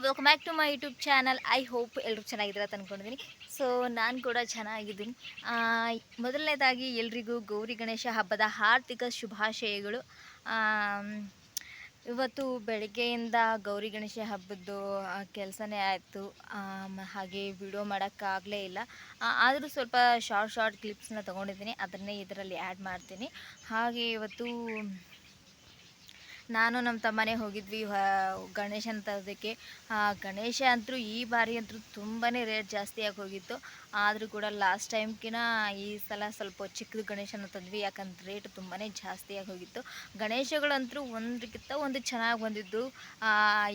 Welcome back to my YouTube channel. I hope ಎಲ್ಲರೂ ಚೆನ್ನಾಗಿದ್ದೀರ ಅಂತ ಅಂದ್ಕೊಂಡಿದ್ದೀನಿ. ಸೊ ನಾನು ಕೂಡ ಚೆನ್ನಾಗಿದ್ದೀನಿ. ಮೊದಲನೇದಾಗಿ ಎಲ್ರಿಗೂ ಗೌರಿ ಗಣೇಶ ಹಬ್ಬದ ಆರ್ಥಿಕ ಶುಭಾಶಯಗಳು. ಆಮ್, ಇವತ್ತು ಬೆಳಗ್ಗೆಯಿಂದ ಗೌರಿ ಗಣೇಶ ಹಬ್ಬದ್ದು ಕೆಲಸನೇ ಆಯಿತು. ಹಾಗೆ ವಿಡಿಯೋ ಮಾಡೋಕ್ಕಾಗಲೇ ಇಲ್ಲ. ಆದರೂ ಸ್ವಲ್ಪ ಶಾರ್ಟ್ ಕ್ಲಿಪ್ಸ್ನ ತೊಗೊಂಡಿದ್ದೀನಿ, ಅದನ್ನೇ ಇದರಲ್ಲಿ ಆ್ಯಡ್ ಮಾಡ್ತೀನಿ. ಹಾಗೆ ಇವತ್ತು ನಾನು ನಮ್ಮ ತಮ್ಮನೇ ಹೋಗಿದ್ವಿ ಗಣೇಶನ ತರೋದಕ್ಕೆ. ಗಣೇಶ ಅಂತೂ ಈ ಬಾರಿ ಅಂತೂ ತುಂಬಾ ರೇಟ್ ಜಾಸ್ತಿಯಾಗಿ ಹೋಗಿತ್ತು. ಆದರೂ ಕೂಡ ಲಾಸ್ಟ್ ಟೈಮ್ಕಿಂತ ಈ ಸಲ ಸ್ವಲ್ಪ ಚಿಕ್ಕದು ಗಣೇಶನ ತಂದ್ವಿ, ಯಾಕಂದ್ರೆ ರೇಟ್ ತುಂಬಾ ಜಾಸ್ತಿಯಾಗಿ ಹೋಗಿತ್ತು. ಗಣೇಶಗಳಂತೂ ಒಂದಕ್ಕಿಂತ ಒಂದು ಚೆನ್ನಾಗಿ ಬಂದಿದ್ದು.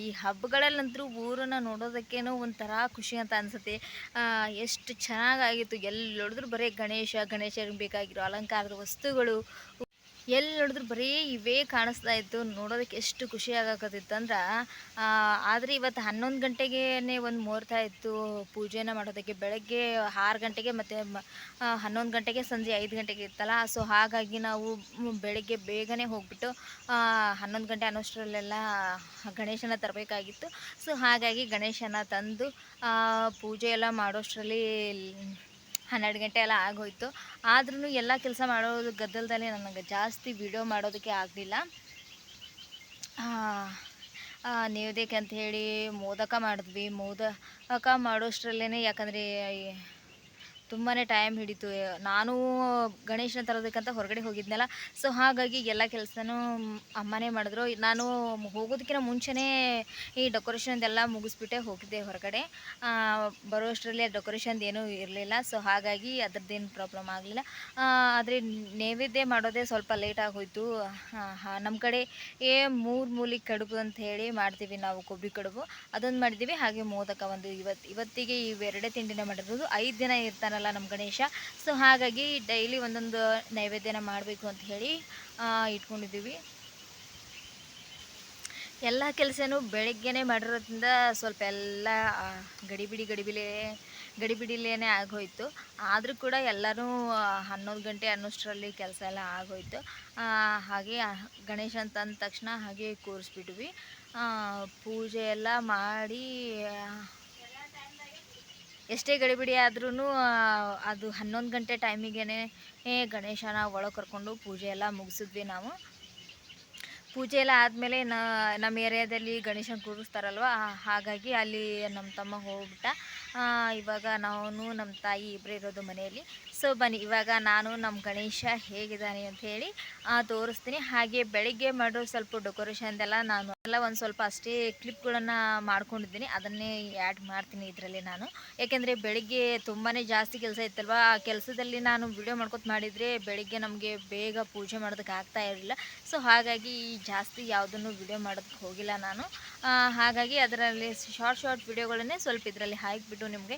ಈ ಹಬ್ಬಗಳಲ್ಲಂತೂ ಊರನ್ನು ನೋಡೋದಕ್ಕೇನೋ ಒಂಥರ ಖುಷಿ ಅಂತ ಅನಿಸುತ್ತೆ. ಎಷ್ಟು ಚೆನ್ನಾಗಾಗಿತ್ತು, ಎಲ್ಲಿ ನೋಡಿದ್ರು ಬರೀ ಗಣೇಶನಿಗೆ ಬೇಕಾಗಿರೋ ಅಲಂಕಾರದ ವಸ್ತುಗಳು, ಎಲ್ಲಿ ನೋಡಿದ್ರು ಬರೀ ಇವೇ ಕಾಣಿಸ್ತಾ ಇತ್ತು. ನೋಡೋದಕ್ಕೆ ಎಷ್ಟು ಖುಷಿ ಆಗಕತ್ತಿತ್ತು ಅಂದ್ರೆ. ಆದರೆ ಇವತ್ತು 11 ಗಂಟೆಗೇ ಒಂದು ಮುಹೂರ್ತ ಇತ್ತು ಪೂಜೆನ ಮಾಡೋದಕ್ಕೆ. ಬೆಳಗ್ಗೆ 6 ಗಂಟೆಗೆ ಮತ್ತು 11 ಗಂಟೆಗೆ, ಸಂಜೆ 5 ಗಂಟೆಗೆ ಇತ್ತಲ್ಲ. ಸೊ ಹಾಗಾಗಿ ನಾವು ಬೆಳಗ್ಗೆ ಬೇಗನೆ ಹೋಗ್ಬಿಟ್ಟು 11 ಗಂಟೆ ಅನ್ನೋಷ್ಟರಲ್ಲೆಲ್ಲ ಗಣೇಶನ ತರಬೇಕಾಗಿತ್ತು. ಸೊ ಹಾಗಾಗಿ ಗಣೇಶನ ತಂದು ಪೂಜೆ ಎಲ್ಲ ಮಾಡೋಷ್ಟರಲ್ಲಿ 12 ಗಂಟೆ ಎಲ್ಲ ಆಗೋಯ್ತು. ಆದ್ರೂ ಎಲ್ಲ ಕೆಲಸ ಮಾಡೋದು ಗದ್ದಲದಲ್ಲಿ ನನಗೆ ಜಾಸ್ತಿ ವಿಡಿಯೋ ಮಾಡೋದಕ್ಕೆ ಆಗಲಿಲ್ಲ. ನೈವೇದ್ಯಕ್ಕೆ ಅಂತ ಹೇಳಿ ಮೋದಕ ಮಾಡಿದ್ವಿ. ಮೋದಕ ಮಾಡೋಷ್ಟರಲ್ಲೇ, ಯಾಕಂದರೆ ತುಂಬಾ ಟೈಮ್ ಹಿಡಿತು. ನಾನು ಗಣೇಶನ ತರೋದಕ್ಕಂತ ಹೊರಗಡೆ ಹೋಗಿದ್ನಲ್ಲ. ಸೊ ಹಾಗಾಗಿ ಎಲ್ಲ ಕೆಲಸನೂ ಅಮ್ಮನೇ ಮಾಡಿದ್ರು. ನಾನು ಹೋಗೋದಕ್ಕಿಂತ ಮುಂಚೆನೇ ಈ ಡೆಕೋರೇಷನ್ದೆಲ್ಲ ಮುಗಿಸ್ಬಿಟ್ಟೆ ಹೋಗಿದ್ದೆ ಹೊರಗಡೆ. ಬರೋಷ್ಟರಲ್ಲಿ ಡೆಕೋರೇಷನ್ದು ಏನೂ ಇರಲಿಲ್ಲ. ಸೊ ಹಾಗಾಗಿ ಅದ್ರದ್ದೇನು ಪ್ರಾಬ್ಲಮ್ ಆಗಲಿಲ್ಲ. ಆದರೆ ನೈವೇದ್ಯ ಮಾಡೋದೇ ಸ್ವಲ್ಪ ಲೇಟಾಗಿ ಹೋಯಿತು. ನಮ್ಮ ಕಡೆ 3 ಮೂಲಿ ಕಡುಬು ಅಂತ ಹೇಳಿ ಮಾಡ್ತೀವಿ ನಾವು, ಕೊಬ್ಬರಿ ಕಡುಬು ಅದೊಂದು ಮಾಡಿದ್ದೀವಿ. ಹಾಗೆ ಮೋದಕ ಒಂದು ಇವತ್ತಿಗೆ ಇವೆರಡೇ ತಿಂಡಿನ ಮಾಡಿರೋದು. 5 ದಿನ ಇರ್ತಾನಲ್ಲ ನಮ್ಮ ಗಣೇಶ. ಸೊ ಹಾಗಾಗಿ ಡೈಲಿ ಒಂದೊಂದು ನೈವೇದ್ಯನ ಮಾಡಬೇಕು ಅಂತ ಹೇಳಿ ಇಟ್ಕೊಂಡಿದ್ದೀವಿ. ಎಲ್ಲ ಕೆಲಸನೂ ಬೆಳಗ್ಗೆನೇ ಮಾಡಿರೋದ್ರಿಂದ ಸ್ವಲ್ಪ ಎಲ್ಲ ಗಡಿಬಿಡಿಲೇನೆ ಆಗೋಯ್ತು. ಆದರೂ ಕೂಡ ಎಲ್ಲರೂ 11 ಗಂಟೆ ಅನ್ನೋಷ್ಟರಲ್ಲಿ ಕೆಲಸ ಎಲ್ಲ ಆಗೋಯ್ತು. ಹಾಗೆ ಗಣೇಶನ ತಂದ ತಕ್ಷಣ ಹಾಗೆ ಕೂರಿಸ್ಬಿಟ್ವಿ. ಪೂಜೆ ಎಲ್ಲ ಮಾಡಿ ಎಷ್ಟೇ ಗಡಿಬಿಡಿ ಆದ್ರೂ ಅದು 11 ಗಂಟೆ ಟೈಮಿಗೆ ಗಣೇಶನ ಒಳಗೆ ಕರ್ಕೊಂಡು ಪೂಜೆ ಎಲ್ಲ ಮುಗಿಸಿದ್ವಿ ನಾವು. ಪೂಜೆ ಎಲ್ಲ ಆದಮೇಲೆ ನಮ್ಮ ಏರಿಯಾದಲ್ಲಿ ಗಣೇಶನ ಕೂರಿಸ್ತಾರಲ್ವ, ಹಾಗಾಗಿ ಅಲ್ಲಿ ನಮ್ಮ ತಮ್ಮ ಹೋಗ್ಬಿಟ್ಟ. ಇವಾಗ ನಾನು ನಮ್ಮ ತಾಯಿ ಇಬ್ಬರೇ ಇರೋದು ಮನೆಯಲ್ಲಿ. ಸೊ ಬನ್ನಿ, ಇವಾಗ ನಾನು ನಮ್ಮ ಗಣೇಶ ಹೇಗಿದ್ದಾನೆ ಅಂತ ಹೇಳಿ ತೋರಿಸ್ತೀನಿ. ಹಾಗೆ ಬೆಳಗ್ಗೆ ಮಾಡೋ ಸ್ವಲ್ಪ ಡೆಕೋರೇಷನ್ದೆಲ್ಲ ನಾನು ಎಲ್ಲ ಒಂದು ಸ್ವಲ್ಪ ಅಷ್ಟೇ ಕ್ಲಿಪ್ಗಳನ್ನು ಮಾಡ್ಕೊಂಡಿದ್ದೀನಿ, ಅದನ್ನೇ ಆ್ಯಡ್ ಮಾಡ್ತೀನಿ ಇದರಲ್ಲಿ ನಾನು. ಯಾಕೆಂದರೆ ಬೆಳಗ್ಗೆ ತುಂಬಾ ಜಾಸ್ತಿ ಕೆಲಸ ಇತ್ತಲ್ವ. ಆ ಕೆಲಸದಲ್ಲಿ ನಾನು ವಿಡಿಯೋ ಮಾಡ್ಕೊತ ಮಾಡಿದರೆ ಬೆಳಗ್ಗೆ ನಮಗೆ ಬೇಗ ಪೂಜೆ ಮಾಡೋದಕ್ಕೆ ಆಗ್ತಾ ಇರಲಿಲ್ಲ. ಸೊ ಹಾಗಾಗಿ ಜಾಸ್ತಿ ಯಾವುದನ್ನು ವಿಡಿಯೋ ಮಾಡೋದಕ್ಕೆ ಹೋಗಿಲ್ಲ ನಾನು. ಹಾಗಾಗಿ ಅದರಲ್ಲಿ ಶಾರ್ಟ್ ವಿಡಿಯೋಗಳನ್ನೇ ಸ್ವಲ್ಪ ಇದರಲ್ಲಿ ಹಾಕಿಬಿಟ್ಟು ನಿಮಗೆ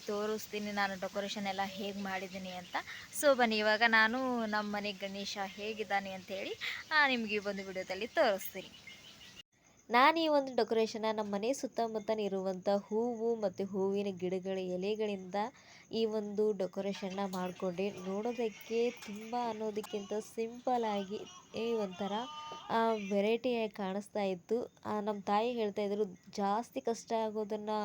ತೋರಿಸ್ತೀನಿ ನಾನು ಡೆಕೋರೇಷನ್ ಎಲ್ಲ ಹೇಗೆ ಮಾಡಿದ್ದೀನಿ ಅಂತ. ಸೊ ಬನ್ನಿ, ಇವಾಗ ನಾನು ನಮ್ಮ ಮನೆ ಗಣೇಶ ಹೇಗಿದ್ದಾನೆ ಅಂಥೇಳಿ ನಿಮಗೆ ಈ ಒಂದು ವಿಡಿಯೋದಲ್ಲಿ ತೋರಿಸ್ತೀನಿ. ನಾನು ಈ ಒಂದು ಡೆಕೋರೇಷನ್ನ ನಮ್ಮ ಮನೆ ಸುತ್ತಮುತ್ತ ಇರುವಂಥ ಹೂವು ಮತ್ತು ಹೂವಿನ ಗಿಡಗಳ ಎಲೆಗಳಿಂದ ಈ ಒಂದು ಡೆಕೋರೇಷನ್ನ ಮಾಡಿಕೊಂಡೆ. ನೋಡೋದಕ್ಕೆ ತುಂಬ ಅನ್ನೋದಕ್ಕಿಂತ ಸಿಂಪಲ್ಲಾಗಿ ಒಂಥರ ವೆರೈಟಿಯಾಗಿ ಕಾಣಿಸ್ತಾ ಇತ್ತು. ನಮ್ಮ ತಾಯಿ ಹೇಳ್ತಾಯಿದ್ರು, ಜಾಸ್ತಿ ಕಷ್ಟ ಆಗೋದನ್ನು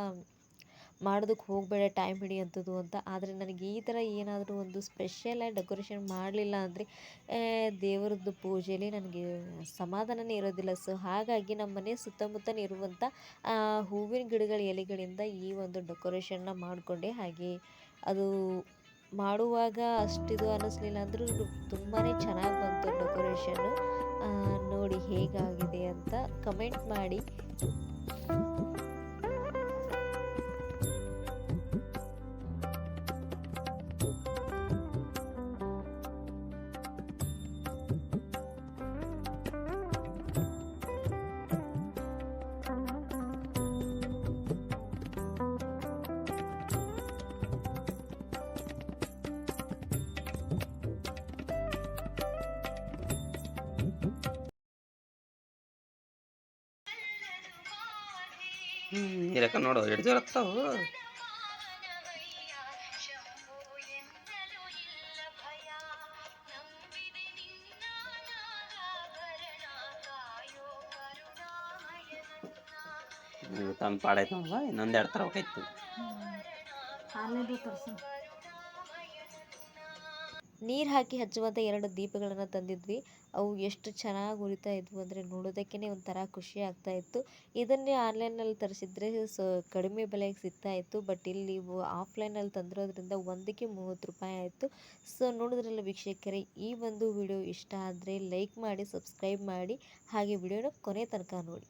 ಮಾಡೋದಕ್ಕೆ ಹೋಗಬೇಡ, ಟೈಮ್ ಹಿಡಿಯುವಂಥದ್ದು ಅಂತ. ಆದರೆ ನನಗೆ ಈ ಥರ ಏನಾದರೂ ಒಂದು ಸ್ಪೆಷಲಾಗಿ ಡೆಕೋರೇಷನ್ ಮಾಡಲಿಲ್ಲ ಅಂದರೆ ದೇವರದ್ದು ಪೂಜೆಯಲ್ಲಿ ನನಗೆ ಸಮಾಧಾನನೇ ಇರೋದಿಲ್ಲ. ಸೊ ಹಾಗಾಗಿ ನಮ್ಮ ಮನೆ ಸುತ್ತಮುತ್ತ ಇರುವಂಥ ಹೂವಿನ ಗಿಡಗಳ ಎಲೆಗಳಿಂದ ಈ ಒಂದು ಡೆಕೋರೇಷನ್ನ ಮಾಡಿಕೊಂಡೆ. ಹಾಗೆ ಅದು ಮಾಡುವಾಗ ಅಷ್ಟಿದು ಅನ್ನಿಸ್ಲಿಲ್ಲ ಅಂದರೂ ತುಂಬಾ ಚೆನ್ನಾಗಿ ಬಂತು ಡೆಕೋರೇಷನ್ನು. ನೋಡಿ ಹೇಗಾಗಿದೆ ಅಂತ ಕಮೆಂಟ್ ಮಾಡಿ. ಇರಕ ನೋಡು ಎಷ್ಟು ಜೋರ ಹತ್ತಾವು. ತಂದು ಪಾಡಾಯ್ತು ನಮ್ಗೆ ಇನ್ನೊಂದು 2 ತರಬೇಕಾಯ್ತು. ಆನ್ಲೈನ್ದು ತರಿಸು. ನೀರು ಹಾಕಿ ಹಚ್ಚುವಂಥ 2 ದೀಪಗಳನ್ನು ತಂದಿದ್ವಿ. ಅವು ಎಷ್ಟು ಚೆನ್ನಾಗಿ ಉರಿತಾ ಇದ್ವು ಅಂದರೆ ನೋಡೋದಕ್ಕೇ ಒಂಥರ ಖುಷಿ ಆಗ್ತಾ ಇತ್ತು. ಇದನ್ನೇ ಆನ್ಲೈನಲ್ಲಿ ತರಿಸಿದ್ರೆ ಕಡಿಮೆ ಬೆಲೆಗೆ ಸಿಗ್ತಾ ಇತ್ತು. ಬಟ್ ಇಲ್ಲಿ ಆಫ್ಲೈನಲ್ಲಿ ತಂದಿರೋದ್ರಿಂದ ಒಂದಕ್ಕೆ 30 ರೂಪಾಯಿ ಆಯಿತು. ಸೊ ನೋಡಿದ್ರಲ್ಲ ವೀಕ್ಷಕರೇ, ಈ ಒಂದು ವಿಡಿಯೋ ಇಷ್ಟ ಆದರೆ ಲೈಕ್ ಮಾಡಿ, ಸಬ್ಸ್ಕ್ರೈಬ್ ಮಾಡಿ, ಹಾಗೆ ವಿಡಿಯೋನ ಕೊನೆ ತನಕ ನೋಡಿ.